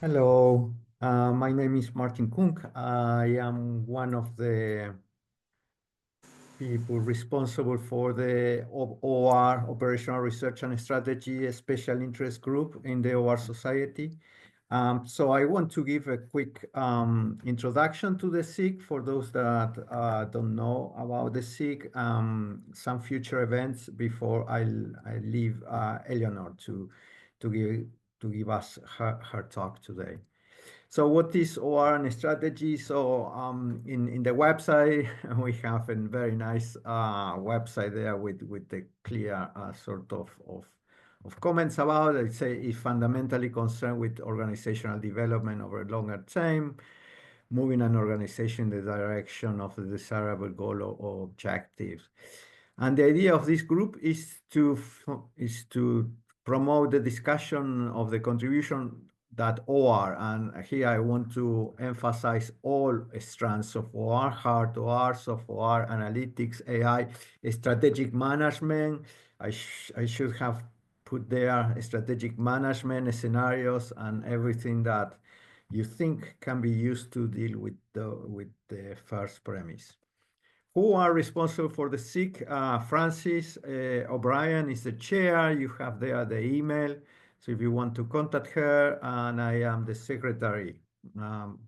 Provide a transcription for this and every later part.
Hello, my name is Martin Kunk. I am one of the people responsible for the OR, Operational Research and Strategy, a special interest group in the OR Society. So I want to give a quick introduction to the SIG for those that don't know about the SIG, some future events before I leave Eleanor to give us her talk today. So what is OR and strategy? So in the website, we have a very nice website there with the clear sort of comments about it. Say it's fundamentally concerned with organizational development over a longer time, moving an organization in the direction of the desirable goal or objectives. And the idea of this group is to promote the discussion of the contribution that OR, and here I want to emphasize all strands of OR, hard OR, soft OR, analytics, AI, strategic management. I should have put there strategic management scenarios and everything that you think can be used to deal with the first premise. Who are responsible for the SIG? Francis O'Brien is the chair. You have there the email. So if you want to contact her, and I am the secretary. Um,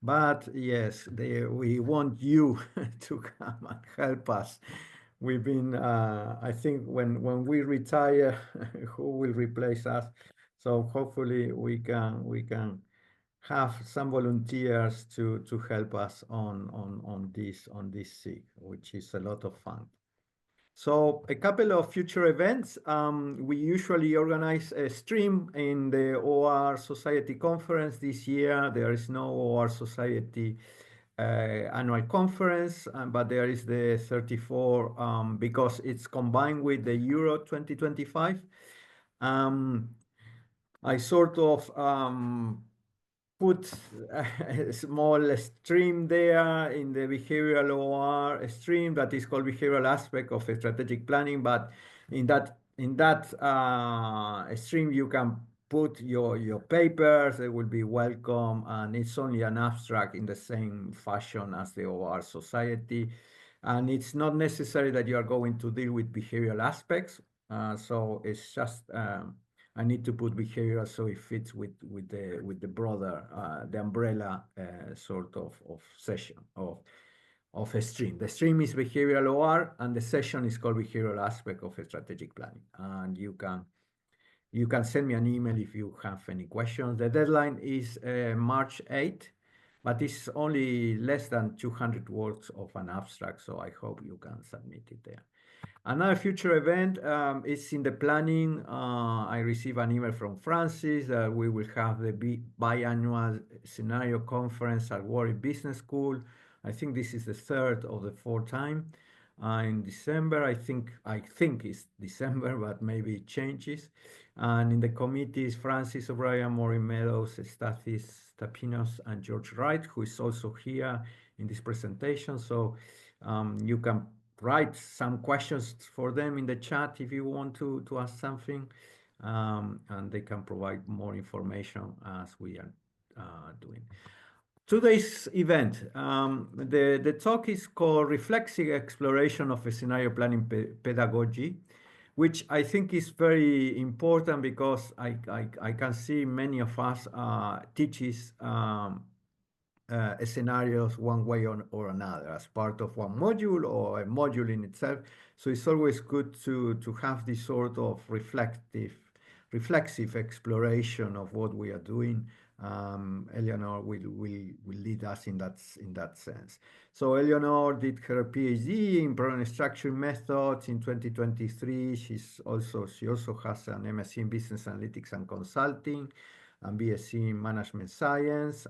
but yes, we want you to come and help us. We've been, I think, when we retire, who will replace us? So hopefully we can have some volunteers to help us on this SIG, which is a lot of fun. So a couple of future events. We usually organize a stream in the OR Society conference. This year there is no OR Society annual conference, but there is the 34 because it's combined with the Euro 2025. I sort of put a small stream there in the behavioral OR stream that is called behavioral aspect of strategic planning. But in that stream, you can put your papers. They will be welcome, and it's only an abstract in the same fashion as the OR Society. And it's not necessary that you are going to deal with behavioral aspects. So it's just I need to put behavioral so it fits with the broader the umbrella sort of session of a stream. The stream is behavioral OR, and the session is called behavioral aspect of strategic planning. And you can send me an email if you have any questions. The deadline is March 8th, but it's only less than 200 words of an abstract, so I hope you can submit it there. Another future event is in the planning. I received an email from Francis that we will have the biannual scenario conference at Warwick Business School. I think this is the third or the fourth time in December. I think it's December, but maybe it changes. And in the committees, Francis O'Brien, Maureen Meadows, Stathis Tapinos, and George Wright, who is also here in this presentation. So you can write some questions for them in the chat if you want to ask something, and they can provide more information as we are doing. Today's event, the talk is called Reflexive Exploration of a Scenario Planning Pedagogy, which I think is very important because I can see many of us teaches scenarios one way or another as part of one module or a module in itself. So it's always good to have this sort of reflexive exploration of what we are doing. Eleanor will lead us in that sense. So Eleanor did her PhD in problem structuring methods in 2023. She also has an MSc in business analytics and consulting and BSc in management science.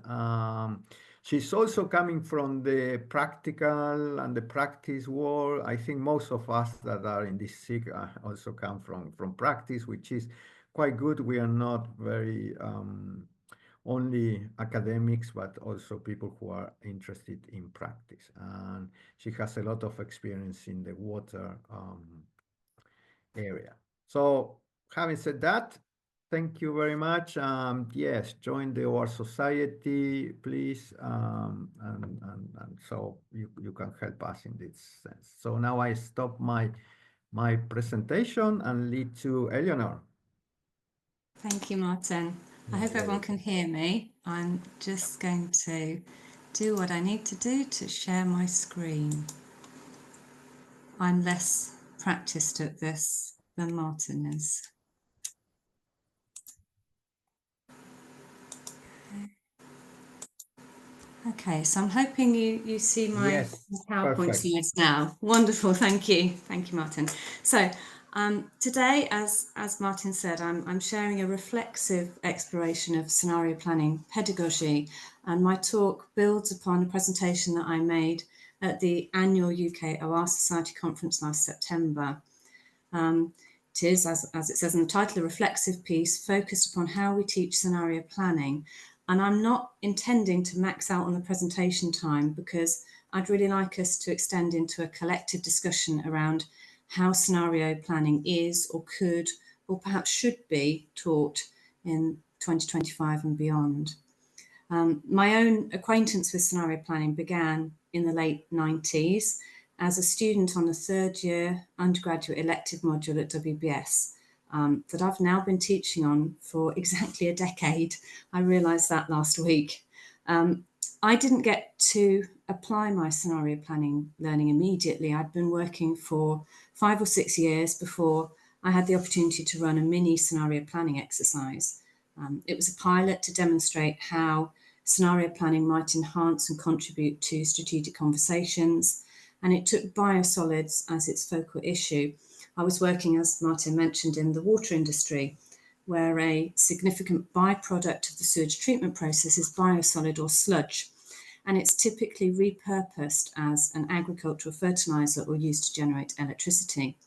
She's also coming from the practical and the practice world. I think most of us that are in this SIG also come from practice, which is quite good. We are not very only academics, but also people who are interested in practice. And she has a lot of experience in the water area. So having said that, Thank you very much. Yes, join the our society, please, and so you can help us in this sense. So now I stop my presentation and lead to Eleanor. Thank you, Martin. I You're hope everyone can welcome. hear me. I'm just going to do what I need to do to share my screen. I'm less practiced at this than Martin is. Okay, so I'm hoping you see my Yes, PowerPoint perfect. slides now. Wonderful, thank you. Thank you, Martin. So today, as Martin said, I'm sharing a reflexive exploration of scenario planning pedagogy, and my talk builds upon a presentation that I made at the annual UK OR Society conference last September. It is, as it says in the title, a reflexive piece focused upon how we teach scenario planning. And I'm not intending to max out on the presentation time because I'd really like us to extend into a collective discussion around how scenario planning is or could or perhaps should be taught in 2025 and beyond. My own acquaintance with scenario planning began in the late 90s as a student on the third year undergraduate elective module at WBS that I've now been teaching on for exactly a decade. I realised that last week. I didn't get to apply my scenario planning learning immediately. I'd been working for 5 or 6 years before I had the opportunity to run a mini scenario planning exercise. It was a pilot to demonstrate how scenario planning might enhance and contribute to strategic conversations, and it took biosolids as its focal issue. I was working, as Martin mentioned, in the water industry, where a significant byproduct of the sewage treatment process is biosolid or sludge, and it's typically repurposed as an agricultural fertiliser or used to generate electricity.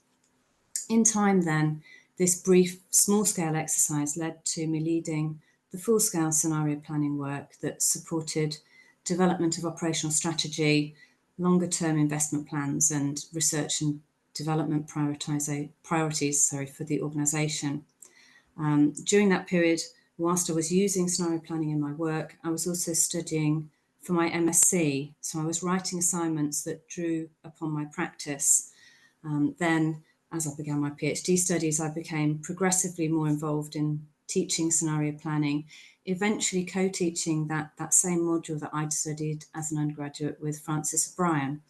In time then, this brief small-scale exercise led to me leading the full-scale scenario planning work that supported development of operational strategy, longer-term investment plans, and research and development priorities for the organisation. During that period, whilst I was using scenario planning in my work, I was also studying for my MSc. So I was writing assignments that drew upon my practice. Then, as I began my PhD studies, I became progressively more involved in teaching scenario planning, eventually co-teaching that same module that I'd studied as an undergraduate with Francis O'Brien.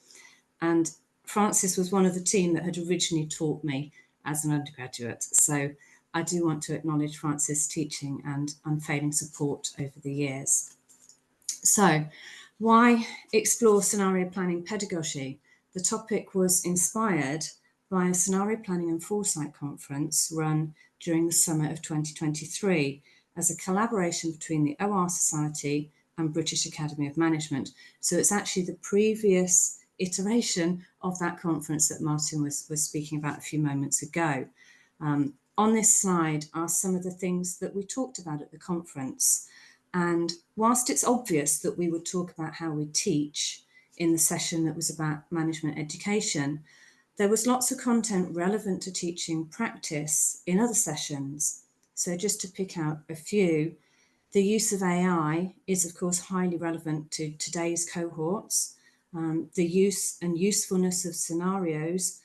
And Francis was one of the team that had originally taught me as an undergraduate. So I do want to acknowledge Francis' teaching and unfailing support over the years. So why explore scenario planning pedagogy? The topic was inspired by a scenario planning and foresight conference run during the summer of 2023 as a collaboration between the OR Society and British Academy of Management. So it's actually the previous iteration of that conference that Martin was speaking about a few moments ago. On this slide are some of the things that we talked about at the conference. And whilst it's obvious that we would talk about how we teach in the session that was about management education, there was lots of content relevant to teaching practice in other sessions. So just to pick out a few, the use of AI is of course highly relevant to today's cohorts. The use and usefulness of scenarios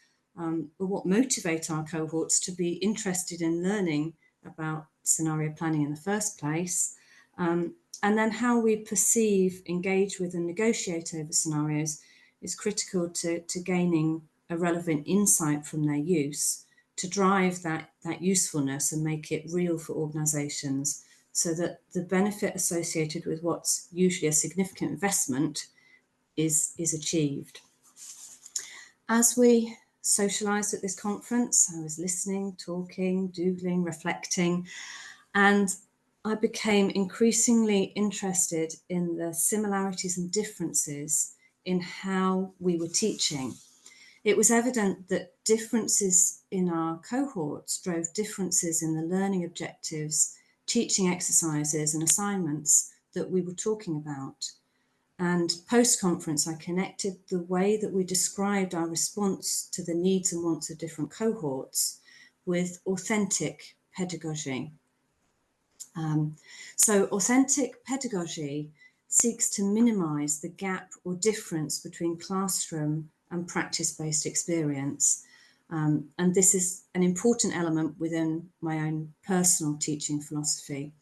what motivate our cohorts to be interested in learning about scenario planning in the first place. And then how we perceive, engage with and negotiate over scenarios is critical to gaining a relevant insight from their use to drive that usefulness and make it real for organisations so that the benefit associated with what's usually a significant investment is achieved. As we socialised at this conference, I was listening, talking, doodling, reflecting, and I became increasingly interested in the similarities and differences in how we were teaching. It was evident that differences in our cohorts drove differences in the learning objectives, teaching exercises and assignments that we were talking about. And post-conference, I connected the way that we described our response to the needs and wants of different cohorts with authentic pedagogy. So authentic pedagogy seeks to minimise the gap or difference between classroom and practice-based experience. And this is an important element within my own personal teaching philosophy.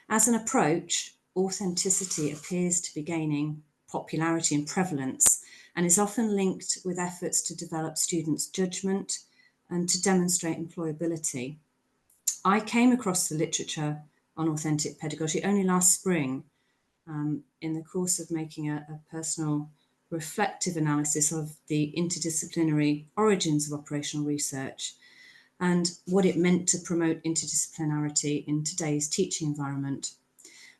As an approach, authenticity appears to be gaining popularity and prevalence, and is often linked with efforts to develop students' judgment and to demonstrate employability. I came across the literature on authentic pedagogy only last spring in the course of making a personal reflective analysis of the interdisciplinary origins of operational research and what it meant to promote interdisciplinarity in today's teaching environment.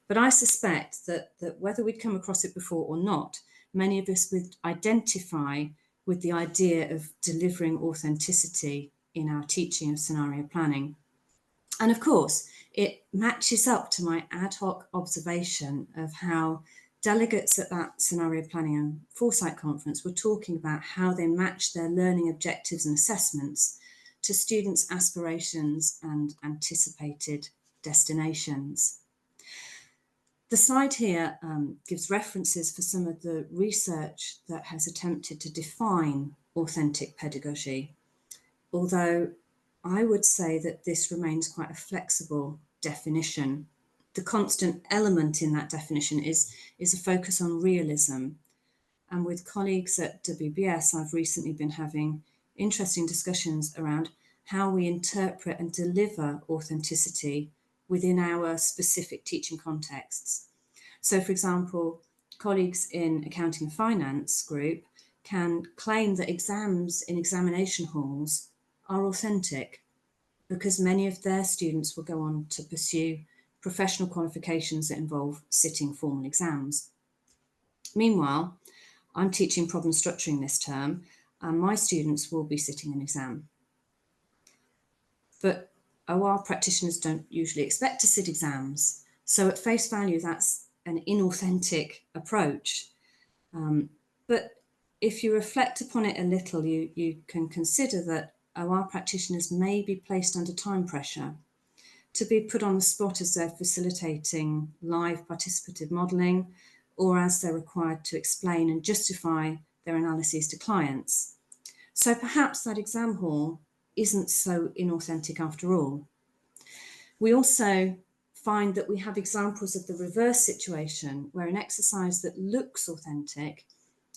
But I suspect that whether we'd come across it before or not, many of us would identify with the idea of delivering authenticity in our teaching of scenario planning. And of course, it matches up to my ad hoc observation of how delegates at that scenario planning and foresight conference were talking about how they match their learning objectives and assessments to students' aspirations and anticipated destinations. The slide here gives references for some of the research that has attempted to define authentic pedagogy, although I would say that this remains quite a flexible definition. The constant element in that definition is a focus on realism. And with colleagues at WBS, I've recently been having interesting discussions around how we interpret and deliver authenticity within our specific teaching contexts. So, for example, colleagues in accounting and finance group can claim that exams in examination halls are authentic because many of their students will go on to pursue professional qualifications that involve sitting formal exams. Meanwhile, I'm teaching problem structuring this term, and my students will be sitting an exam. But OR practitioners don't usually expect to sit exams, so at face value, that's an inauthentic approach. But if you reflect upon it a little, you can consider that OR practitioners may be placed under time pressure to be put on the spot as they're facilitating live participative modelling or as they're required to explain and justify their analyses to clients. So perhaps that exam hall isn't so inauthentic after all. We also find that we have examples of the reverse situation where an exercise that looks authentic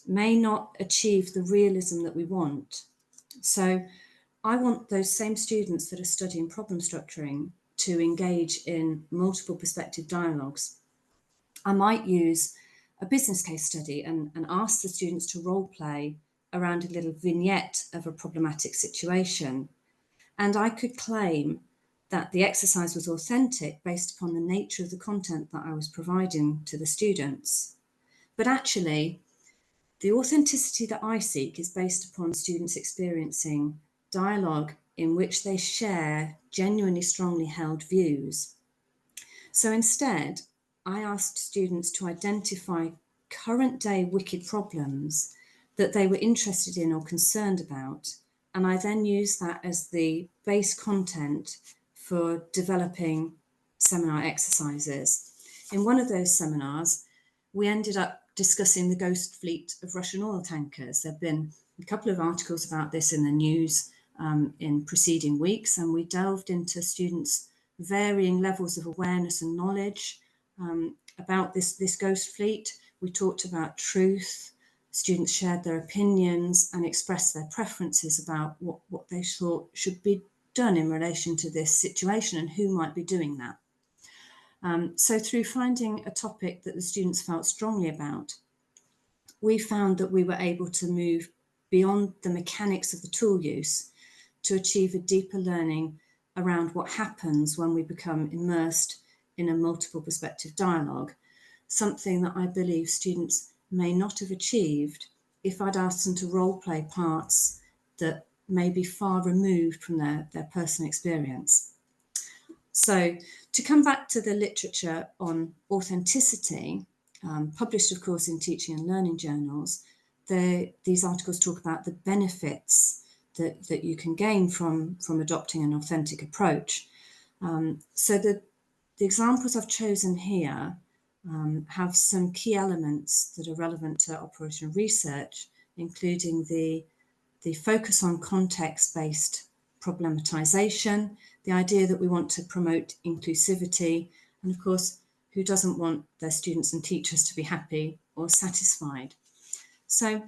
may not achieve the realism that we want. So I want those same students that are studying problem structuring to engage in multiple perspective dialogues. I might use a business case study and ask the students to role play around a little vignette of a problematic situation. And I could claim that the exercise was authentic based upon the nature of the content that I was providing to the students. But actually, the authenticity that I seek is based upon students experiencing dialogue in which they share genuinely strongly held views. So instead, I asked students to identify current day wicked problems that they were interested in or concerned about, and I then used that as the base content for developing seminar exercises. In one of those seminars, we ended up discussing the ghost fleet of Russian oil tankers. There have been a couple of articles about this in the news in preceding weeks, and we delved into students' varying levels of awareness and knowledge about this ghost fleet. We talked about truth. Students shared their opinions and expressed their preferences about what they thought should be done in relation to this situation and who might be doing that. So through finding a topic that the students felt strongly about, we found that we were able to move beyond the mechanics of the tool use to achieve a deeper learning around what happens when we become immersed in a multiple perspective dialogue, something that I believe students may not have achieved if I'd asked them to role play parts that may be far removed from their personal experience. So to come back to the literature on authenticity, published of course in teaching and learning journals, these articles talk about the benefits that you can gain from adopting an authentic approach. So the The examples I've chosen here have some key elements that are relevant to operational research, including the focus on context-based problematization, the idea that we want to promote inclusivity, and of course, who doesn't want their students and teachers to be happy or satisfied? So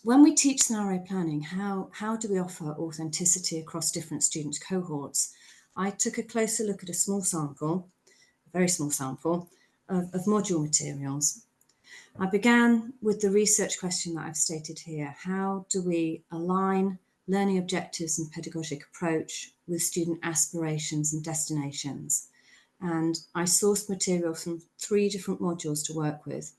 when we teach scenario planning, how do we offer authenticity across different student cohorts? I took a closer look at a small sample, a very small sample, of module materials. I began with the research question that I've stated here. How do we align learning objectives and pedagogic approach with student aspirations and destinations? And I sourced material from 3 different modules to work with.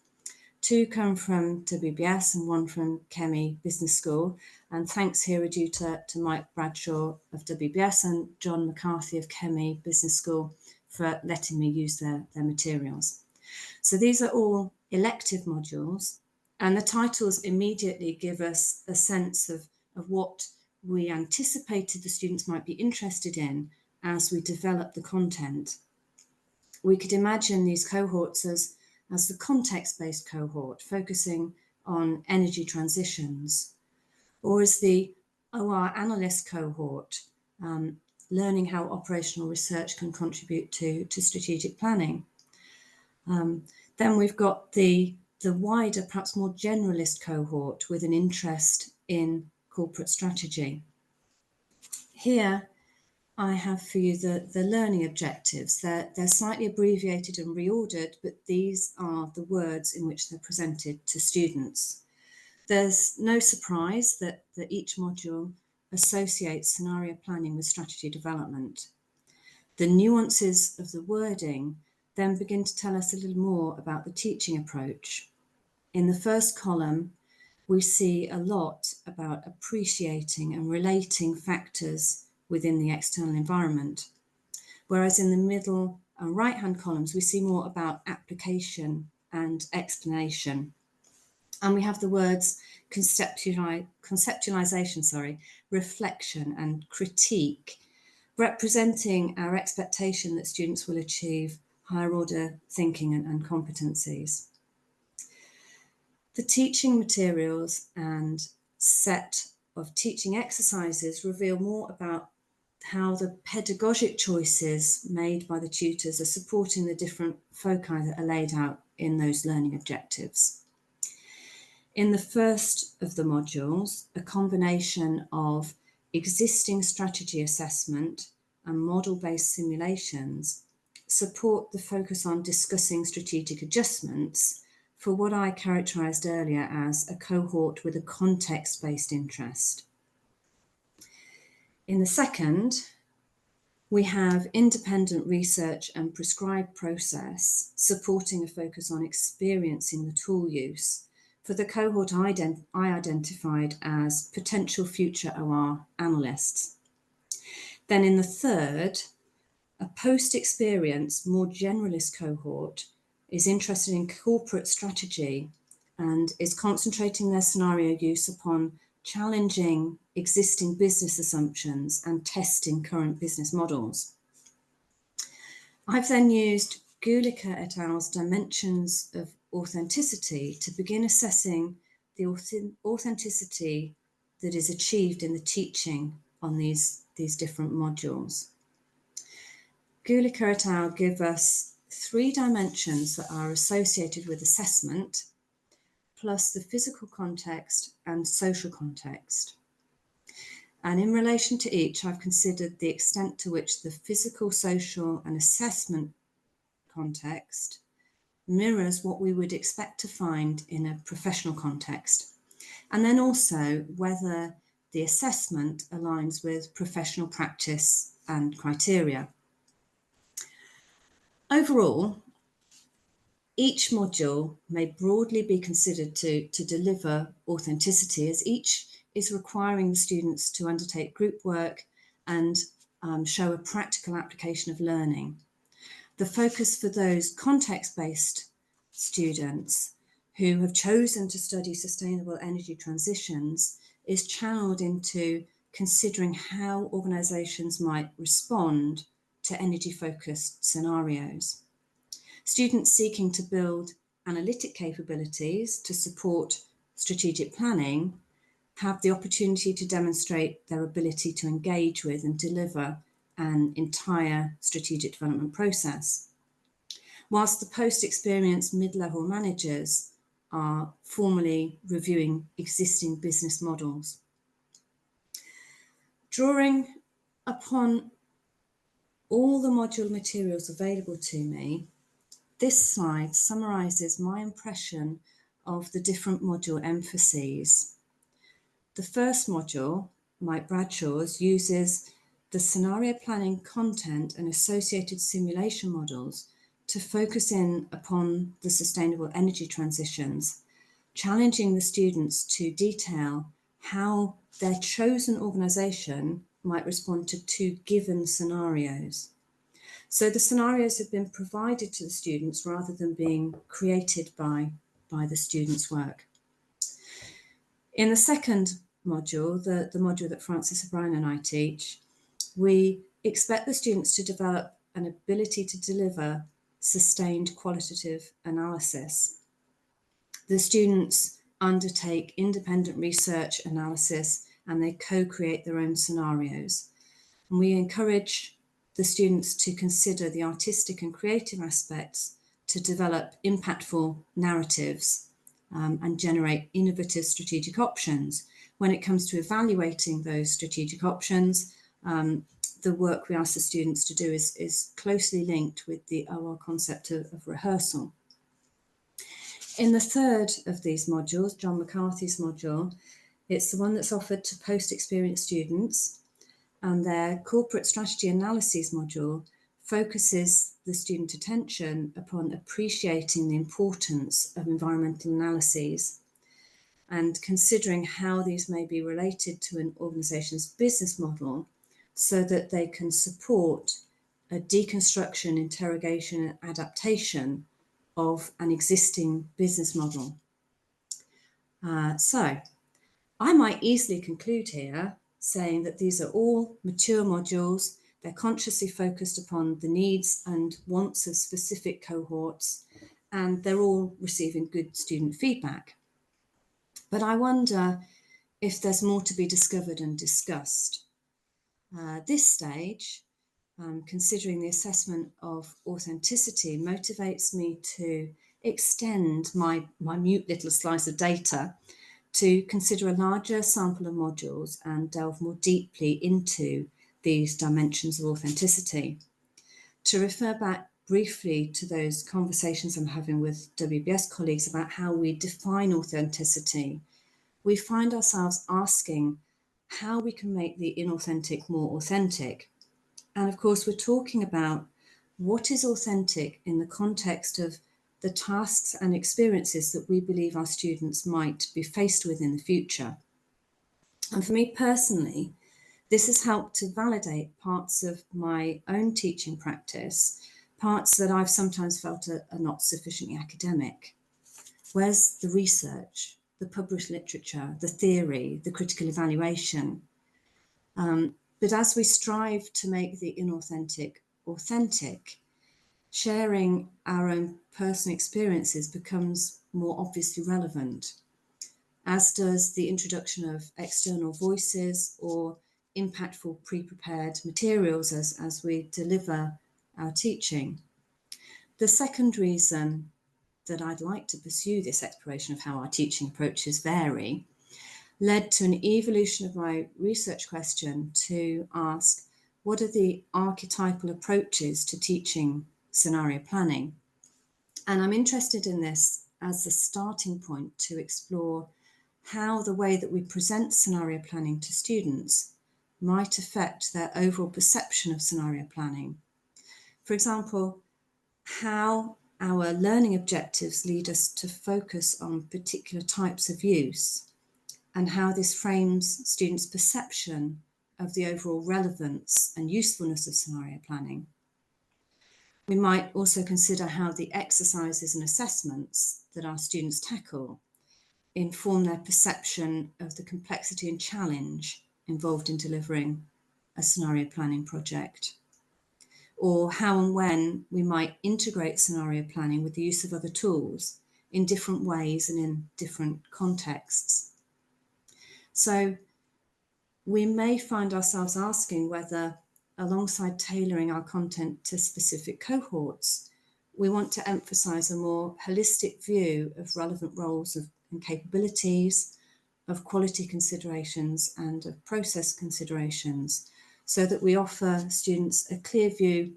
2 come from WBS and 1 from Chemie Business School. And thanks here are due to Mike Bradshaw of WBS and John McCarthy of Chemie Business School for letting me use their materials. So these are all elective modules, and the titles immediately give us a sense of what we anticipated the students might be interested in as we develop the content. We could imagine these cohorts as the context-based cohort, focusing on energy transitions, or as the OR analyst cohort, learning how operational research can contribute to strategic planning. Then we've got the wider, perhaps more generalist cohort with an interest in corporate strategy. Here, I have for you the learning objectives. They're slightly abbreviated and reordered, but these are the words in which they're presented to students. There's no surprise that each module associates scenario planning with strategy development. The nuances of the wording then begin to tell us a little more about the teaching approach. In the first column, we see a lot about appreciating and relating factors within the external environment, whereas in the middle and right-hand columns, we see more about application and explanation. And we have the words conceptualization, reflection and critique, representing our expectation that students will achieve higher order thinking and competencies. The teaching materials and set of teaching exercises reveal more about how the pedagogic choices made by the tutors are supporting the different foci that are laid out in those learning objectives. In the first of the modules, a combination of existing strategy assessment and model-based simulations support the focus on discussing strategic adjustments for what I characterised earlier as a cohort with a context-based interest. In the second, we have independent research and prescribed process supporting a focus on experiencing the tool use for the cohort I identified as potential future OR analysts. Then in the third, a post-experience, more generalist cohort is interested in corporate strategy and is concentrating their scenario use upon challenging existing business assumptions and testing current business models. I've then used Gulicker et al.'s dimensions of authenticity to begin assessing the authenticity that is achieved in the teaching on these different modules. Gulicker et al. Give us 3 dimensions that are associated with assessment, plus the physical context and social context. And in relation to each, I've considered the extent to which the physical, social, and assessment context mirrors what we would expect to find in a professional context, and then also whether the assessment aligns with professional practice and criteria. Overall, each module may broadly be considered to deliver authenticity, as each is requiring the students to undertake group work and show a practical application of learning. The focus for those context-based students who have chosen to study sustainable energy transitions is channeled into considering how organisations might respond to energy-focused scenarios. Students seeking to build analytic capabilities to support strategic planning have the opportunity to demonstrate their ability to engage with and deliver an entire strategic development process, whilst the post-experienced mid-level managers are formally reviewing existing business models. Drawing upon all the module materials available to me, this slide summarises my impression of the different module emphases. The first module, Mike Bradshaw's, uses the scenario planning content and associated simulation models to focus in upon the sustainable energy transitions, challenging the students to detail how their chosen organisation might respond to two given scenarios. So the scenarios have been provided to the students rather than being created by the students' work. In the second module, the module that Frances O'Brien and I teach, we expect the students to develop an ability to deliver sustained qualitative analysis. The students undertake independent research analysis and they co-create their own scenarios. And we encourage the students to consider the artistic and creative aspects to develop impactful narratives and generate innovative strategic options. When it comes to evaluating those strategic options, the work we ask the students to do is closely linked with the OR concept of rehearsal. In the third of these modules, John McCarthy's module, it's the one that's offered to post-experienced students, and their corporate strategy analyses module focuses the student attention upon appreciating the importance of environmental analyses and considering how these may be related to an organisation's business model so that they can support a deconstruction, interrogation and adaptation of an existing business model. So I might easily conclude here saying that these are all mature modules. They're consciously focused upon the needs and wants of specific cohorts, and they're all receiving good student feedback. But I wonder if there's more to be discovered and discussed. This stage, considering the assessment of authenticity, motivates me to extend my minute little slice of data to consider a larger sample of modules and delve more deeply into these dimensions of authenticity. To refer back briefly to those conversations I'm having with WBS colleagues about how we define authenticity, we find ourselves asking how we can make the inauthentic more authentic. And of course, we're talking about what is authentic in the context of the tasks and experiences that we believe our students might be faced with in the future. And for me personally, this has helped to validate parts of my own teaching practice, parts that I've sometimes felt are not sufficiently academic. Where's the research, the published literature, the theory, the critical evaluation? But as we strive to make the inauthentic authentic, sharing our own personal experiences becomes more obviously relevant, as does the introduction of external voices or impactful pre-prepared materials as we deliver our teaching. The second reason that I'd like to pursue this exploration of how our teaching approaches vary led to an evolution of my research question to ask, what are the archetypal approaches to teaching scenario planning? And I'm interested in this as a starting point to explore how the way that we present scenario planning to students might affect their overall perception of scenario planning. For example, how our learning objectives lead us to focus on particular types of use, and how this frames students' perception of the overall relevance and usefulness of scenario planning. We might also consider how the exercises and assessments that our students tackle inform their perception of the complexity and challenge involved in delivering a scenario planning project. or how and when we might integrate scenario planning with the use of other tools in different ways and in different contexts. So we may find ourselves asking whether, alongside tailoring our content to specific cohorts, we want to emphasise a more holistic view of relevant roles and capabilities, of quality considerations and of process considerations, so that we offer students a clear view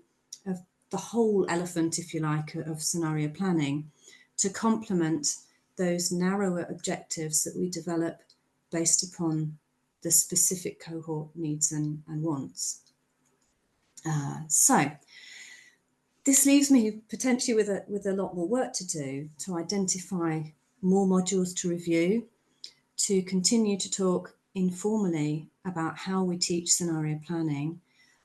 of the whole elephant, if you like, of scenario planning to complement those narrower objectives that we develop based upon the specific cohort needs and wants. So this leaves me potentially with a lot more work to do to identify more modules to review, to continue to talk informally about how we teach scenario planning,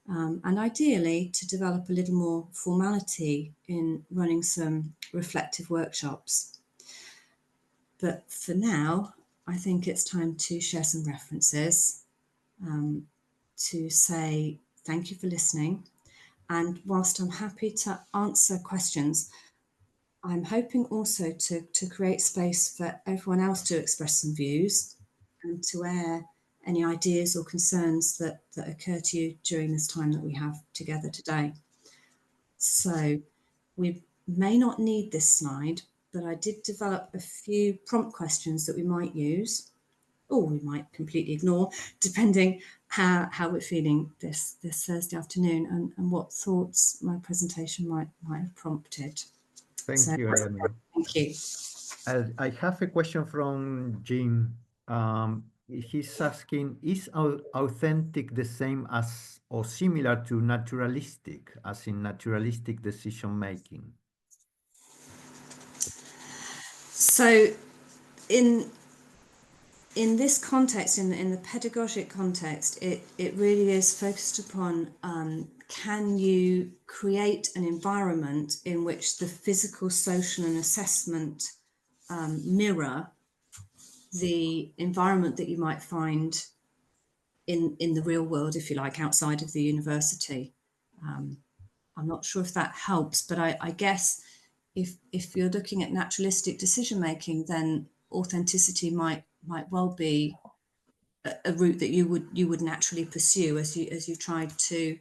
and ideally to develop a little more formality in running some reflective workshops. But for now, I think it's time to share some references, to say thank you for listening. And whilst I'm happy to answer questions, I'm hoping also to create space for everyone else to express some views and to air any ideas or concerns that occur to you during this time that we have together today. So we may not need this slide, but I did develop a few prompt questions that we might use, or we might completely ignore, depending how we're feeling this Thursday afternoon and what thoughts my presentation might have prompted. Thank So you, Amy. thank you. I have a question from Jim. He's asking, is authentic the same as or similar to naturalistic, as in naturalistic decision making? So in this context, in the pedagogic context, it really is focused upon can you create an environment in which the physical, social and assessment mirror the environment that you might find in the real world, if you like, outside of the university. I'm not sure if that helps, but I guess if you're looking at naturalistic decision making, then authenticity might well be a route that you would naturally pursue as you tried to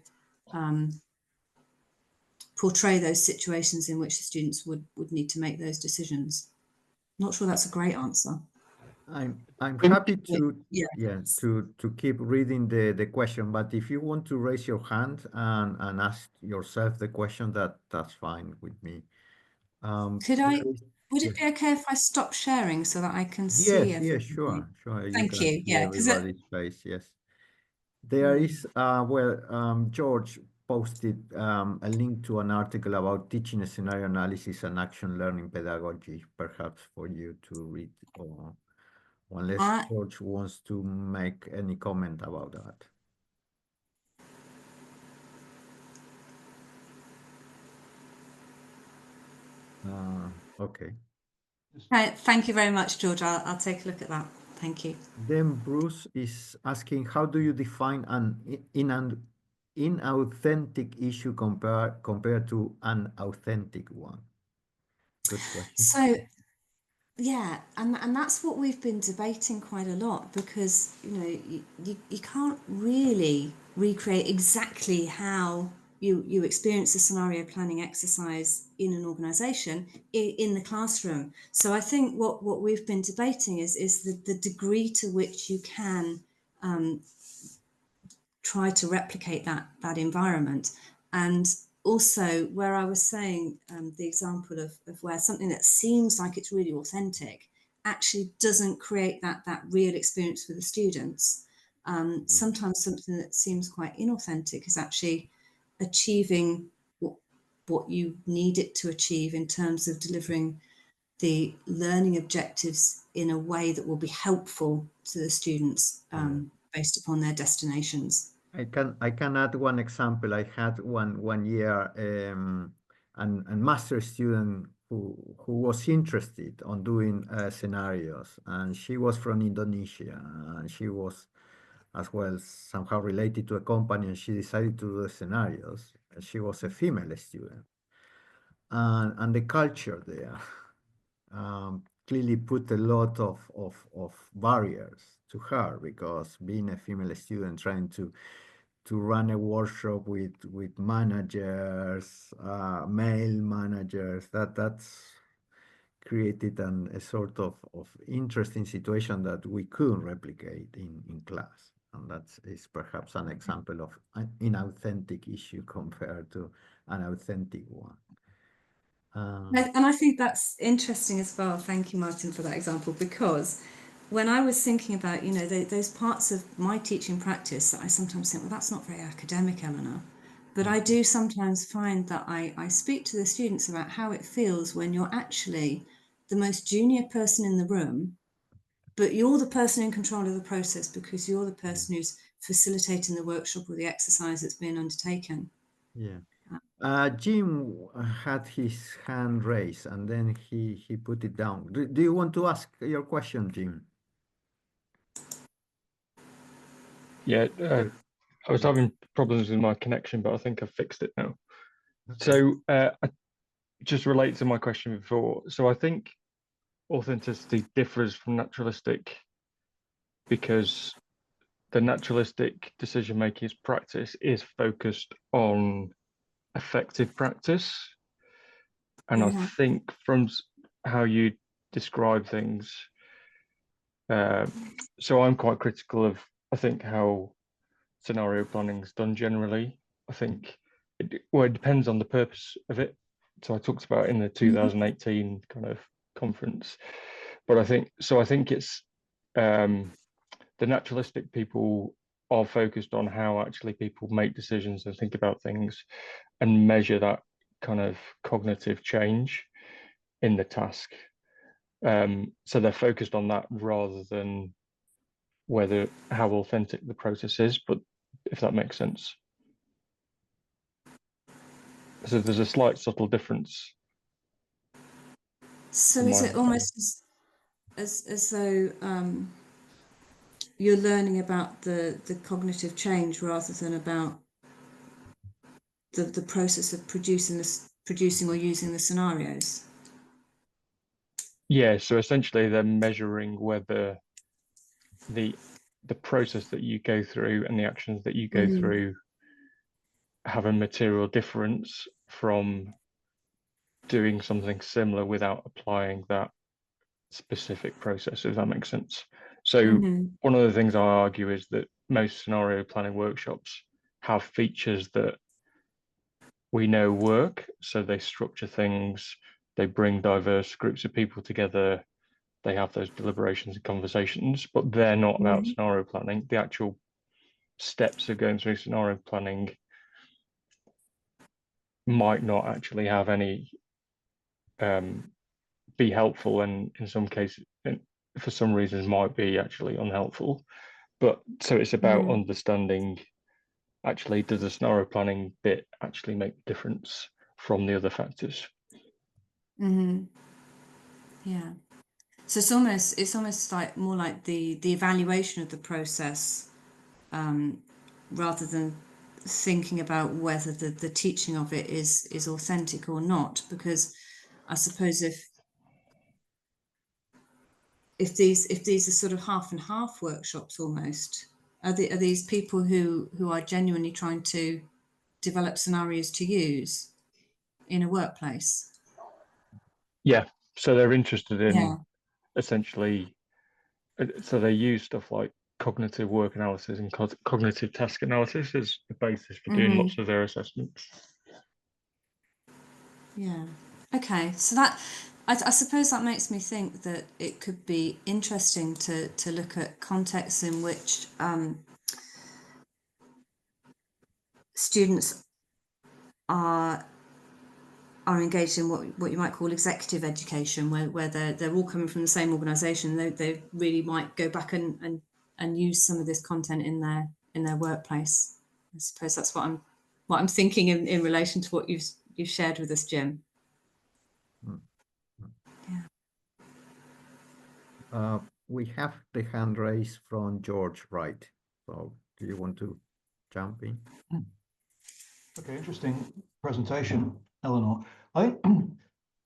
portray those situations in which the students would need to make those decisions. Not sure that's a great answer. I'm happy to Yeah. to keep reading the question, but if you want to raise your hand and ask yourself the question, that's fine with me. Could I? Would it Yes, be okay if I stop sharing so that I can see yes, everything? sure. You Thank can you. see Yeah, because everybody's face. Yes, there is. Well, George posted a link to an article about teaching scenario analysis and action learning pedagogy, perhaps for you to read, or unless George wants to make any comment about that. Okay. thank you very much, George. I'll take a look at that. Thank you. Then Bruce is asking, how do you define an inauthentic issue compared to an authentic one? Good question. So yeah, and that's what we've been debating quite a lot, because you can't really recreate exactly how you experience a scenario planning exercise in an organization in the classroom. So I think what we've been debating is the degree to which you can try to replicate that environment. And also, where I was saying the example of where something that seems like it's really authentic actually doesn't create that real experience for the students. Sometimes something that seems quite inauthentic is actually achieving what you need it to achieve in terms of delivering the learning objectives in a way that will be helpful to the students based upon their destinations. I can add one example. I had one year an master student who was interested on doing scenarios, and she was from Indonesia, and she was as well somehow related to a company, and she decided to do the scenarios. She was a female student, and the culture there clearly put a lot of barriers to her, because being a female student trying to run a workshop with managers, male managers, that's created a sort of interesting situation that we couldn't replicate in class. And that is perhaps an example of an inauthentic issue compared to an authentic one. And I think that's interesting as well. Thank you, Martin, for that example, because when I was thinking about, those parts of my teaching practice that I sometimes think, well, that's not very academic, Eleanor. But I do sometimes find that I speak to the students about how it feels when you're actually the most junior person in the room, but you're the person in control of the process because you're the person who's facilitating the workshop or the exercise that's being undertaken. Yeah. Jim had his hand raised and then he put it down. Do you want to ask your question, Jim? Yeah, I was having problems with my connection, but I think I've fixed it now. So I just relate to my question before. So I think authenticity differs from naturalistic because the naturalistic decision-making practice is focused on effective practice. And I think from how you describe things, so I'm quite critical of, I think, how scenario planning is done generally. I think, it depends on the purpose of it. So I talked about in the 2018 kind of conference, but I think it's the naturalistic people are focused on how actually people make decisions and think about things and measure that kind of cognitive change in the task. So they're focused on that rather than how authentic the process is, but if that makes sense. So there's a slight subtle difference. So is it almost as though you're learning about the cognitive change rather than about the process of producing or using the scenarios? Yeah, so essentially they're measuring whether the process that you go through and the actions that you go through have a material difference from doing something similar without applying that specific process, if that makes sense. So one of the things I argue is that most scenario planning workshops have features that we know work. So they structure things, they bring diverse groups of people together, they have those deliberations and conversations, but they're not about scenario planning. The actual steps of going through scenario planning might not actually have any be helpful, and in some cases, for some reasons, might be actually unhelpful. But so it's about understanding, actually, does the scenario planning bit actually make a difference from the other factors? Yeah. So it's almost like more like the evaluation of the process, rather than thinking about whether the teaching of it is authentic or not. Because I suppose if these are sort of half and half workshops almost, are these people who are genuinely trying to develop scenarios to use in a workplace? Yeah, so they're interested in essentially, so they use stuff like cognitive work analysis and cognitive task analysis as the basis for doing lots of their assessments. Yeah. Okay. So that, I suppose that makes me think that it could be interesting to look at contexts in which students are engaged in what you might call executive education, where they're all coming from the same organisation. They really might go back and use some of this content in their workplace. I suppose that's what I'm thinking in relation to what you've shared with us, Jim. We have the hand raised from George Wright. So do you want to jump in? Okay, interesting presentation, Eleanor. I think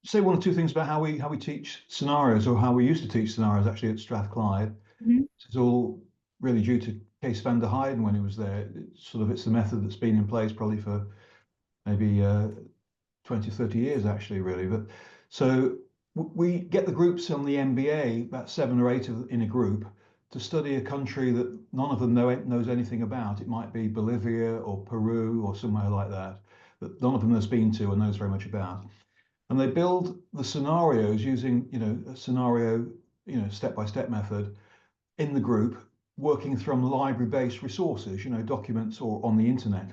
say one or two things about how we teach scenarios, or how we used to teach scenarios actually at Strathclyde. It's all really due to Case van der Heijden when he was there. It's the method that's been in place probably for maybe 20, 30 years actually, really. But so we get the groups on the MBA, about 7 or 8 in a group, to study a country that none of them knows anything about. It might be Bolivia or Peru or somewhere like that none of them has been to or knows very much about. And they build the scenarios using, a scenario, step-by-step method in the group, working from library-based resources, documents or on the internet.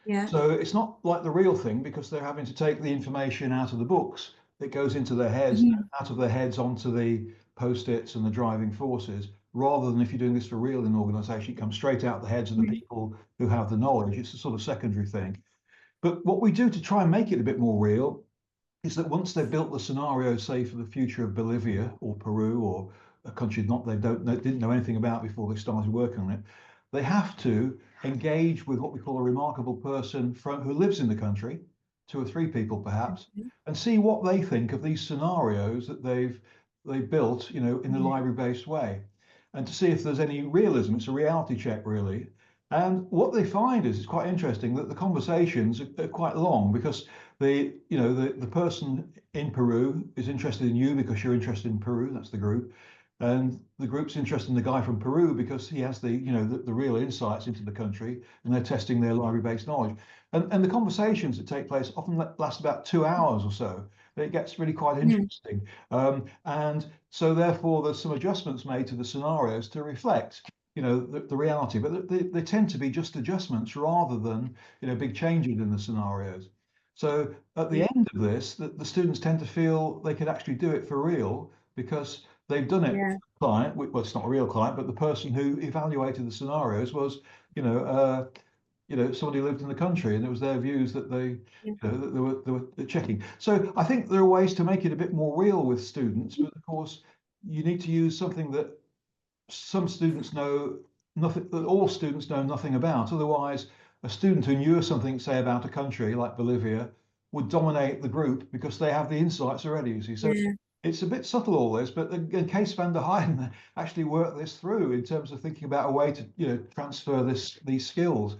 Yeah. So it's not like the real thing, because they're having to take the information out of the books. It goes into their heads, out of their heads onto the post-its and the driving forces, rather than if you're doing this for real in an organization, it comes straight out the heads of the people who have the knowledge. It's a sort of secondary thing. But what we do to try and make it a bit more real is that once they've built the scenario, say for the future of Bolivia or Peru or a country didn't know anything about before they started working on it, they have to engage with what we call a remarkable person who lives in the country, 2 or 3 people perhaps, and see what they think of these scenarios that they've built, in the library-based way, and to see if there's any realism. It's a reality check, really. And what they find is, it's quite interesting that the conversations are quite long, because the person in Peru is interested in you because you're interested in Peru. That's the group. And the group's interested in the guy from Peru because he has the real insights into the country, and they're testing their library-based knowledge. And the conversations that take place often last about 2 hours or so. It gets really quite interesting. And so therefore there's some adjustments made to the scenarios to reflect the reality, but they tend to be just adjustments rather than big changes in the scenarios. So at the end of this, the students tend to feel they could actually do it for real, because they've done it for the client. Well, it's not a real client, but the person who evaluated the scenarios was somebody who lived in the country, and it was their views that they they were checking. So I think there are ways to make it a bit more real with students, but of course you need to use something that some students know nothing, that all students know nothing about. Otherwise, a student who knew something, say, about a country like Bolivia, would dominate the group because they have the insights already, you see. So it's a bit subtle, all this, but in Case van der Heijden actually worked this through in terms of thinking about a way to transfer these skills.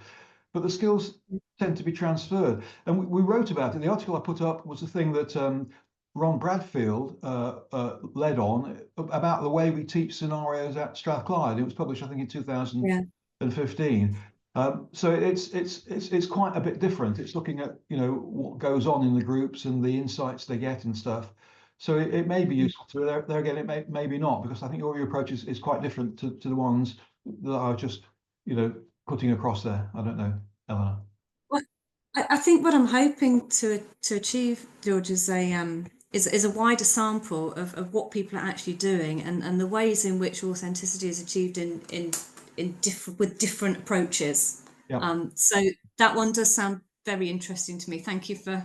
But the skills tend to be transferred. And we wrote about it. The article I put up was the thing that Ron Bradfield led on, about the way we teach scenarios at Strathclyde. It was published, I think, in 2015. So it's quite a bit different. It's looking at what goes on in the groups and the insights they get and stuff. So it may be useful to there again. It maybe not, because I think your approach is quite different to the ones that I was just putting across there. I don't know, Eleanor. Well, I think what I'm hoping to achieve, George, is a wider sample of what people are actually doing, and the ways in which authenticity is achieved with different approaches. Yeah. So that one does sound very interesting to me. Thank you for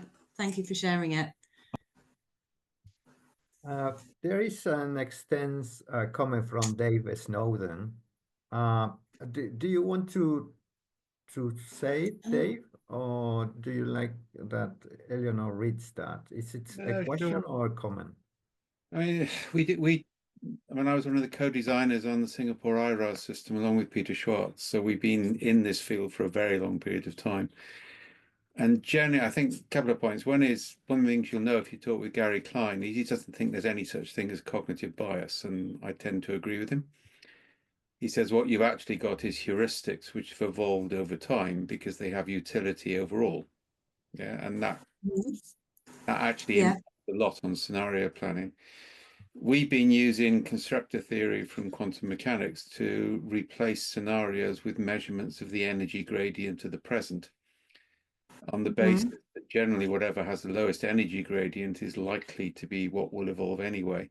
sharing it. There is an extensive comment from Dave Snowden. Do you want to say it, Dave, or do you like that Eleanor reads that? Is it a question sure. or a comment? I mean, I was one of the co-designers on the Singapore IRAS system along with Peter Schwartz. So we've been in this field for a very long period of time. And generally, I think a couple of points. One of the things you'll know if you talk with Gary Klein, he doesn't think there's any such thing as cognitive bias, and I tend to agree with him. He says what you've actually got is heuristics, which have evolved over time because they have utility overall. Yeah, and that actually impacts a lot on scenario planning. We've been using constructor theory from quantum mechanics to replace scenarios with measurements of the energy gradient of the present, on the basis that generally whatever has the lowest energy gradient is likely to be what will evolve anyway.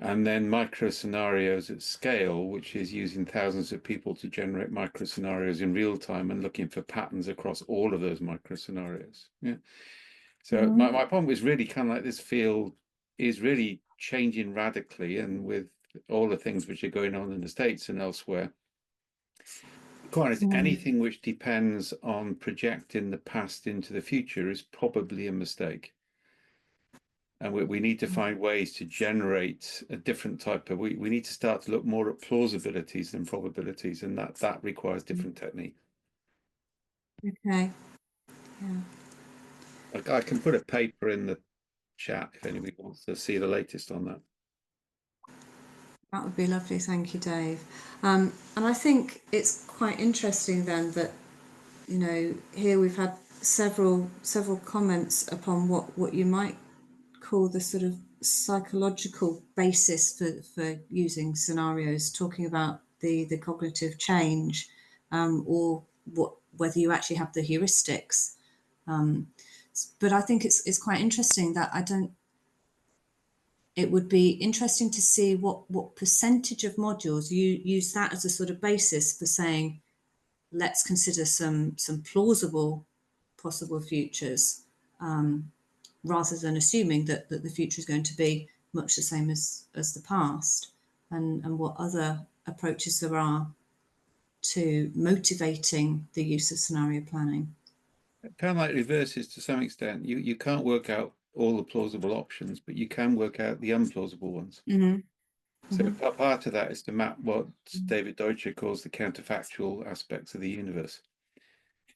And then micro scenarios at scale, which is using thousands of people to generate micro scenarios in real time and looking for patterns across all of those micro scenarios. Yeah. So my point was really kind of like this field is really changing radically, and with all the things which are going on in the States and elsewhere, quite honest, anything which depends on projecting the past into the future is probably a mistake. And we need to find ways to generate a different type of, we need to start to look more at plausibilities than probabilities, and that requires different technique. Okay. Yeah. I can put a paper in the chat if anybody wants to see the latest on that. That would be lovely, thank you, Dave. And I think it's quite interesting then that, you know, here we've had several comments upon what you might call the sort of psychological basis for using scenarios, talking about the cognitive change, or whether you actually have the heuristics. But I think it's quite interesting that it would be interesting to see what percentage of modules you use that as a sort of basis for saying, let's consider some plausible possible futures, rather than assuming that the future is going to be much the same as the past, and what other approaches there are to motivating the use of scenario planning. Kind of like reverses to some extent. You can't work out all the plausible options, but you can work out the unplausible ones. So part of that is to map what David Deutscher calls the counterfactual aspects of the universe,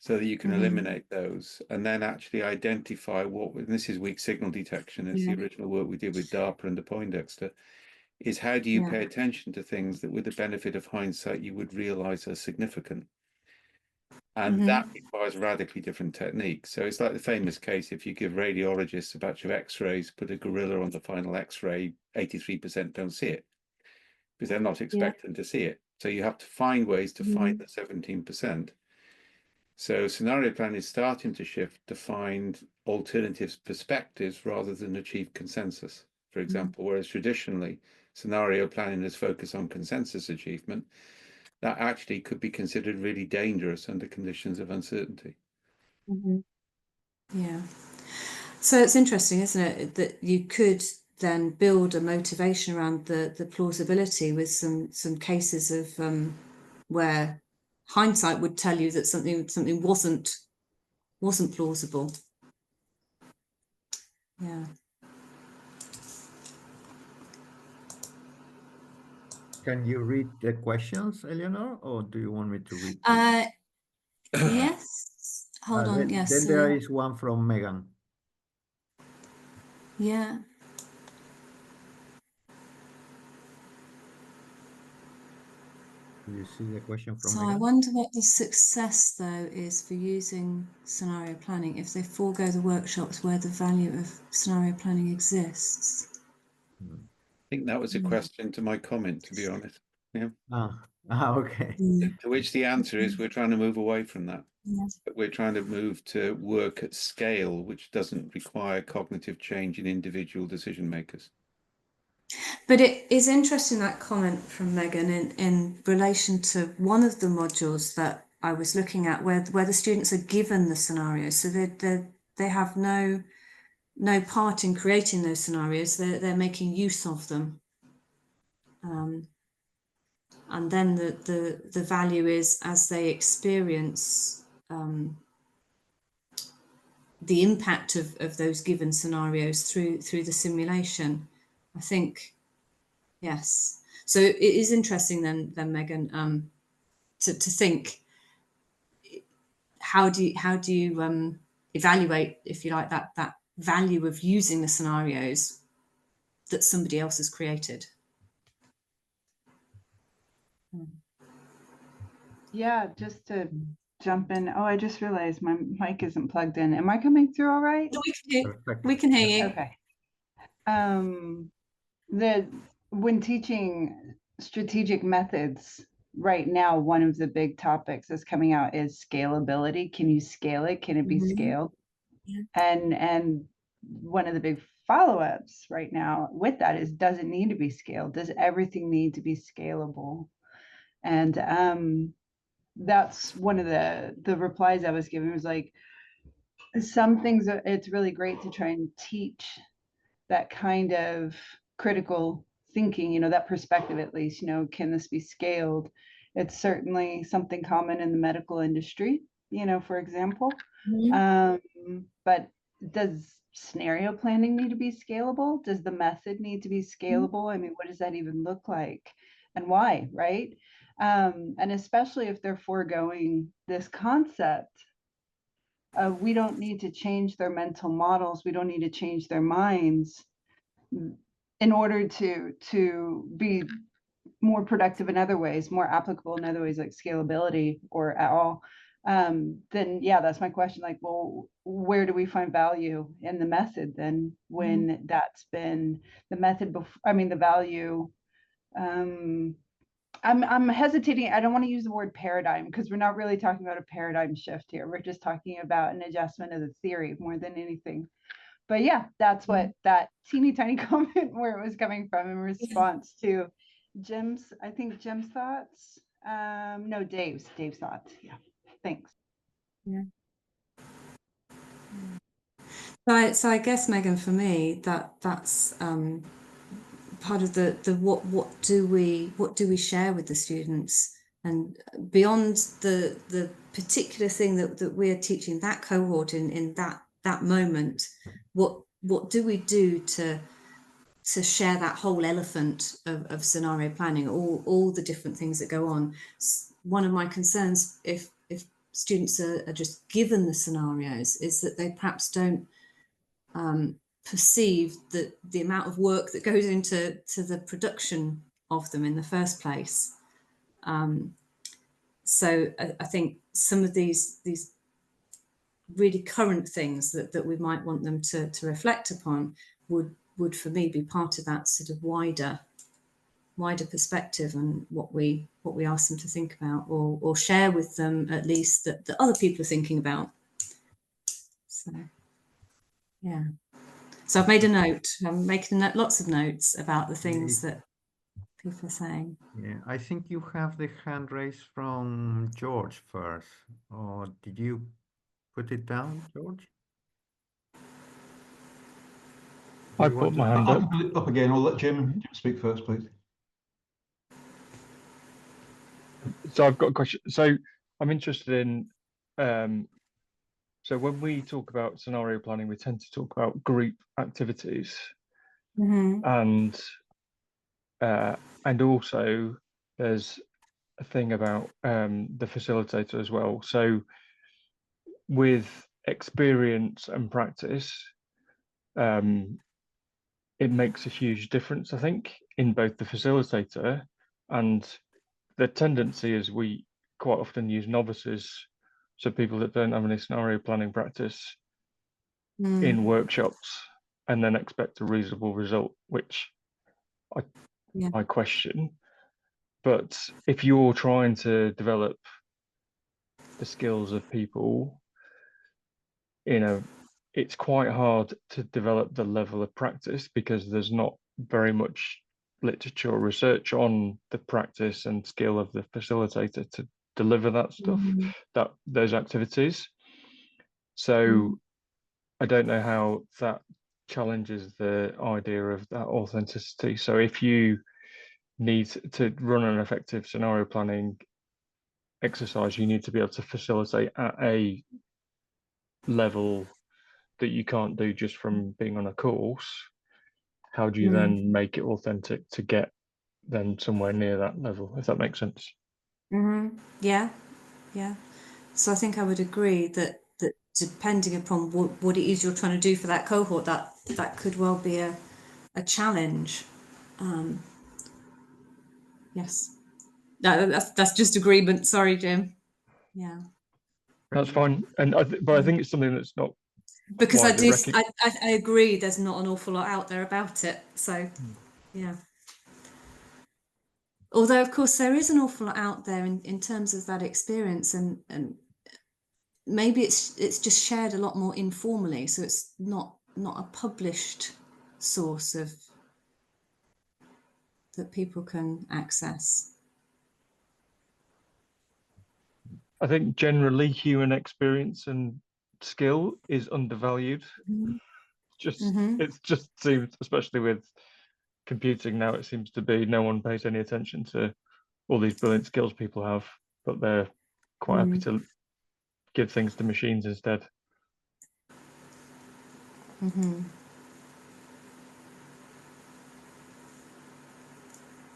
so that you can eliminate those and then actually identify and this is weak signal detection. It's the original work we did with DARPA and the Poindexter, is how do you pay attention to things that with the benefit of hindsight you would realize are significant. And that requires radically different techniques. So it's like the famous case, if you give radiologists a batch of x-rays, put a gorilla on the final x-ray, 83% don't see it because they're not expecting to see it. So you have to find ways to find the 17%. So scenario planning is starting to shift to find alternative perspectives rather than achieve consensus, for example, whereas traditionally scenario planning is focused on consensus achievement. That actually could be considered really dangerous under conditions of uncertainty. Yeah. So it's interesting, isn't it, that you could then build a motivation around the plausibility with some cases of where hindsight would tell you that something wasn't plausible. Yeah. Can you read the questions, Eleanor, or do you want me to read? Yes. Hold on. Yes. Then there is one from Megan. Yeah. Do you see the question from So Megan? I wonder what the success, though, is for using scenario planning if they forego the workshops where the value of scenario planning exists. I think that was a question to my comment, to be honest. Yeah. Okay. To which the answer is we're trying to move away from that. But we're trying to move to work at scale, which doesn't require cognitive change in individual decision makers. But it is interesting, that comment from Megan, in relation to one of the modules that I was looking at, where the students are given the scenarios, so they have no part in creating those scenarios. They're making use of them, and then the value is as they experience the impact of those given scenarios through the simulation. I think, yes. So it is interesting then Megan, to think how do you evaluate, if you like, that value of using the scenarios that somebody else has created. Yeah, just to jump in. Oh, I just realized my mic isn't plugged in. Am I coming through all right? We can hear you. Okay. When teaching strategic methods right now, one of the big topics that's coming out is scalability. Can you scale it? Can it be scaled? Yeah. And one of the big follow-ups right now with that is, does it need to be scaled? Does everything need to be scalable? And that's one of the replies I was given, was like, some things it's really great to try and teach that kind of critical thinking, that perspective, at least, can this be scaled? It's certainly something common in the medical industry, you know, for example. But does scenario planning need to be scalable? Does the method need to be scalable? I mean, what does that even look like and why, right? And especially if they're foregoing this concept, we don't need to change their mental models. We don't need to change their minds in order to be more productive in other ways, more applicable in other ways, like scalability or at all. Then yeah, that's my question. Like, well, where do we find value in the method then when that's been the method before? I mean, the value. I'm hesitating. I don't want to use the word paradigm because we're not really talking about a paradigm shift here. We're just talking about an adjustment of the theory more than anything. But yeah, that's what that teeny tiny comment where it was coming from in response to Jim's, I think Jim's thoughts. No, Dave's thoughts. Yeah, thanks. Yeah. So I guess, Megan, for me, that's part of the what do we share with the students, and beyond the particular thing that we're teaching that cohort in that moment, what do we do to share that whole elephant of scenario planning, all the different things that go on. One of my concerns, if students are just given the scenarios, is that they perhaps don't perceive the amount of work that goes into the production of them in the first place. So I think some of these really current things that we might want them to reflect upon would for me be part of that sort of wider perspective, and what we ask them to think about, or share with them at least that other people are thinking about. So yeah. So I've made a note. I'm making lots of notes about the things that people are saying. Yeah, I think you have the hand raised from George first. Or did you put it down, George? I put my hand up. I'll put it up again. I'll let Jim speak first, please. So I've got a question. So I'm interested in, so when we talk about scenario planning, we tend to talk about group activities, and also there's a thing about the facilitator as well. So with experience and practice, it makes a huge difference, I think, in both the facilitator, and the tendency is we quite often use novices, so people that don't have any scenario planning practice, in workshops, and then expect a reasonable result, which I question. But if you're trying to develop the skills of people, it's quite hard to develop the level of practice because there's not very much literature or research on the practice and skill of the facilitator to deliver that stuff, those activities. So I don't know how that challenges the idea of that authenticity. So if you need to run an effective scenario planning exercise, you need to be able to facilitate at a level that you can't do just from being on a course. How do you then make it authentic to get then somewhere near that level, if that makes sense? Yeah. So I think I would agree that depending upon what it is you're trying to do for that cohort, that could well be a challenge. Yes. No, that's just agreement. Sorry, Jim. Yeah. That's fine. And but I think it's something that's not, because I agree there's not an awful lot out there about it. So yeah. Although of course there is an awful lot out there in terms of that experience, and maybe it's just shared a lot more informally, so it's not a published source of that people can access. I think generally human experience and skill is undervalued. It just seems, especially with computing now, it seems to be no one pays any attention to all these brilliant skills people have, but they're quite happy to give things to machines instead.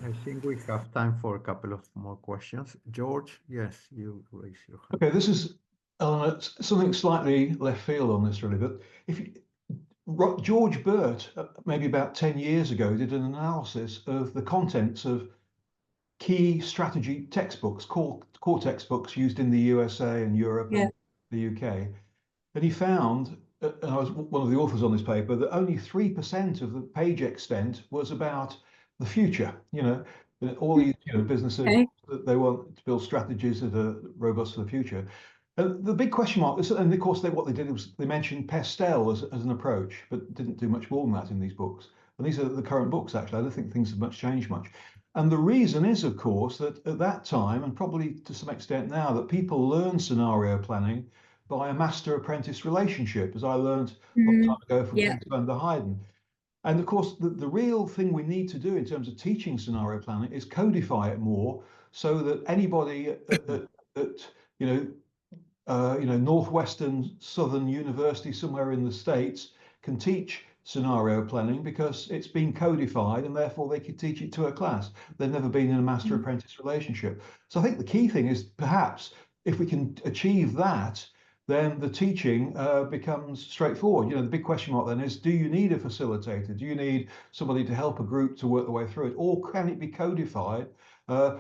I think we have time for a couple of more questions. George, yes, you raise your hand. Okay, this is something slightly left field on this, really. But if you, George Burt, maybe about 10 years ago, did an analysis of the contents of key strategy textbooks, core textbooks used in the USA and Europe and the UK. And he found, and I was one of the authors on this paper, that only 3% of the page extent was about the future. You know, all these businesses, they want to build strategies that are robust for the future. And the big question mark, and of course what they did was they mentioned pastel as an approach, but didn't do much more than that in these books. And these are the current books, actually. I don't think things have changed much. And the reason is, of course, that at that time, and probably to some extent now, that people learn scenario planning by a master-apprentice relationship, as I learned a long time ago from Peter van der Heijden. And of course, the real thing we need to do in terms of teaching scenario planning is codify it more, so that anybody at Northwestern Southern University somewhere in the States can teach scenario planning, because it's been codified and therefore they could teach it to a class. They've never been in a master apprentice relationship. So I think the key thing is, perhaps if we can achieve that, then the teaching becomes straightforward. The big question mark then is, do you need a facilitator? Do you need somebody to help a group to work their way through it? Or can it be codified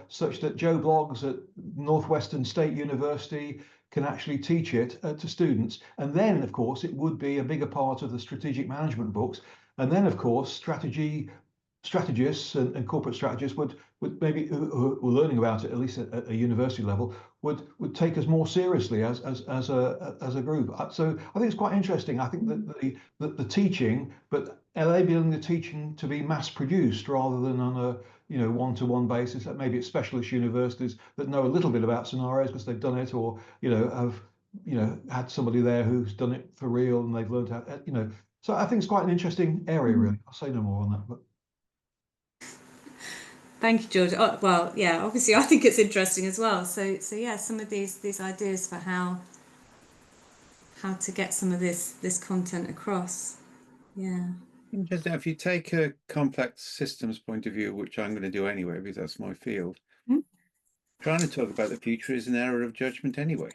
such that Joe Bloggs at Northwestern State University can actually teach it to students? And then, of course, it would be a bigger part of the strategic management books. And then, of course, strategists and corporate strategists would maybe, who are learning about it, at least at a university level, would take us more seriously as a group. So I think it's quite interesting. I think that the teaching, but enabling the teaching to be mass produced rather than on a one-to-one basis, that maybe at specialist universities that know a little bit about scenarios because they've done it, or have had somebody there who's done it for real and they've learned how, so I think it's quite an interesting area, really. I'll say no more on that, but thank you, George. Oh, well, yeah, obviously I think it's interesting as well. So yeah, some of these ideas for how to get some of this content across. Yeah. Interesting. If you take a complex systems point of view, which I'm going to do anyway, because that's my field, trying to talk about the future is an error of judgment anyway.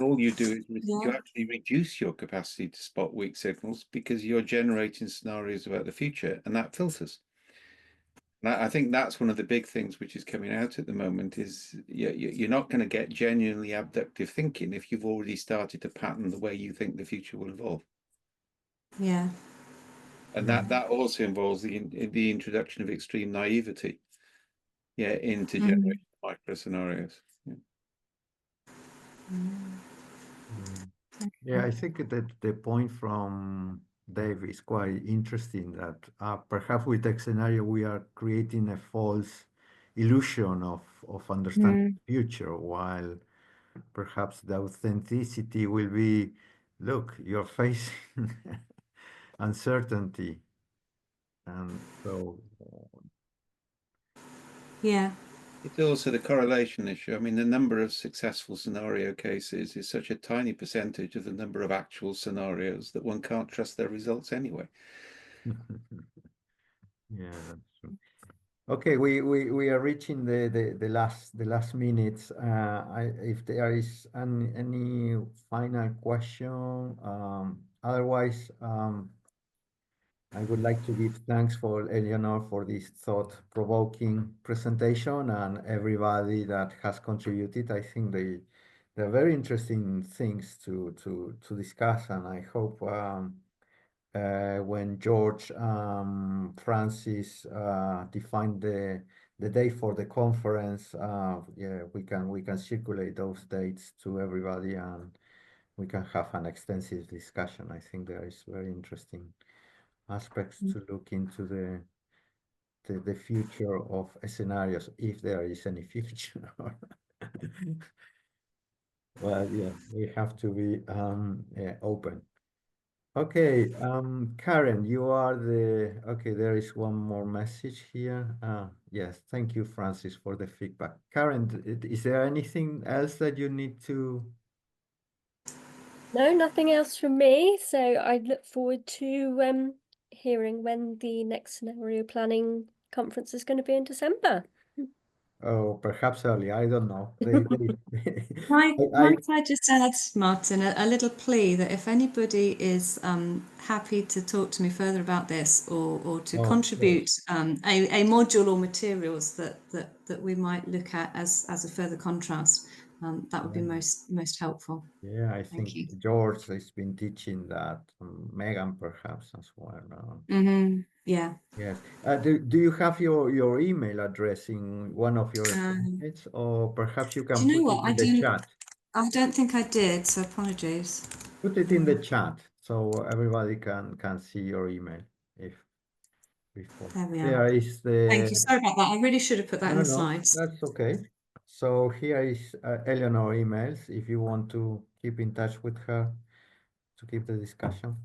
All you do is you actually reduce your capacity to spot weak signals, because you're generating scenarios about the future, and that filters. And I think that's one of the big things which is coming out at the moment is you're not going to get genuinely abductive thinking if you've already started to pattern the way you think the future will evolve. Yeah. And that also involves the introduction of extreme naivety, into generating micro scenarios. Yeah, I think that the point from Dave is quite interesting, that perhaps with the scenario we are creating a false illusion of understanding the future, while perhaps the authenticity will be, look, you're facing uncertainty. And so It's also the correlation issue. I mean, the number of successful scenario cases is such a tiny percentage of the number of actual scenarios that one can't trust their results anyway. yeah, that's true. Okay, we are reaching the last minutes. If there is any final question, otherwise, I would like to give thanks for Eleanor for this thought-provoking presentation, and everybody that has contributed. I think they're very interesting things to discuss, and I hope when George Francis define the day for the conference, we can circulate those dates to everybody, and we can have an extensive discussion. I think there is very interesting aspects to look into the future of scenarios, if there is any future. Well, yeah, we have to be open. Okay, Karen, you are the, okay, there is one more message here. Yes, thank you, Francis, for the feedback. Karen, is there anything else that you need to? No, nothing else from me. So I look forward to hearing when the next scenario planning conference is going to be in December. Oh, perhaps early, I don't know. They Might I just add, Martin, a little plea that if anybody is happy to talk to me further about this or to Oh, contribute a module or materials that we might look at as a further contrast, that would be yeah. most helpful. Yeah, I Thank think you. George has been teaching that, Megan perhaps as well. Yeah. Yes. Do you have your email address in one of your slides, or perhaps you Do can you know put it what? in the chat? I don't think I did, so apologies. Put it in the chat so everybody can see your email if before. There we are. There is Thank you. the, Sorry about that. I really should have put that in the no, slides. that's okay. So here is Eleanor emails if you want to keep in touch with her to keep the discussion.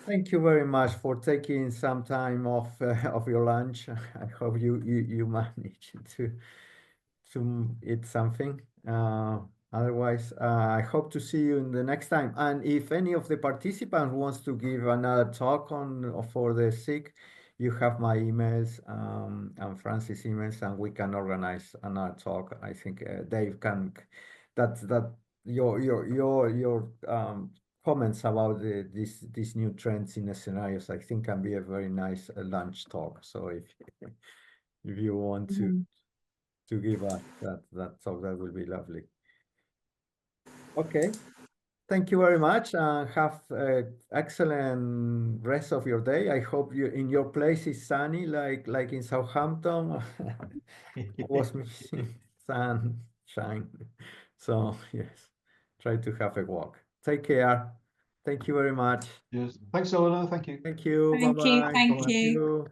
Thank you very much for taking some time off of your lunch. I hope you managed to eat something. Otherwise, I hope to see you in the next time. And if any of the participants wants to give another talk on for the sick, you have my emails and Francis' emails, and we can organize another talk. I think Dave can. That your comments about these new trends in the scenarios, I think, can be a very nice lunch talk. So if you want to give us that talk, that will be lovely. Okay, thank you very much, and have excellent rest of your day. I hope you in your place is sunny, like in Southampton. I was missing sunshine, so yes, try to have a walk. Take care. Thank you very much. Yes. Thanks, Eleanor. Thank you. Thank you. Thank you. Bye-bye. Thank Thank you. you.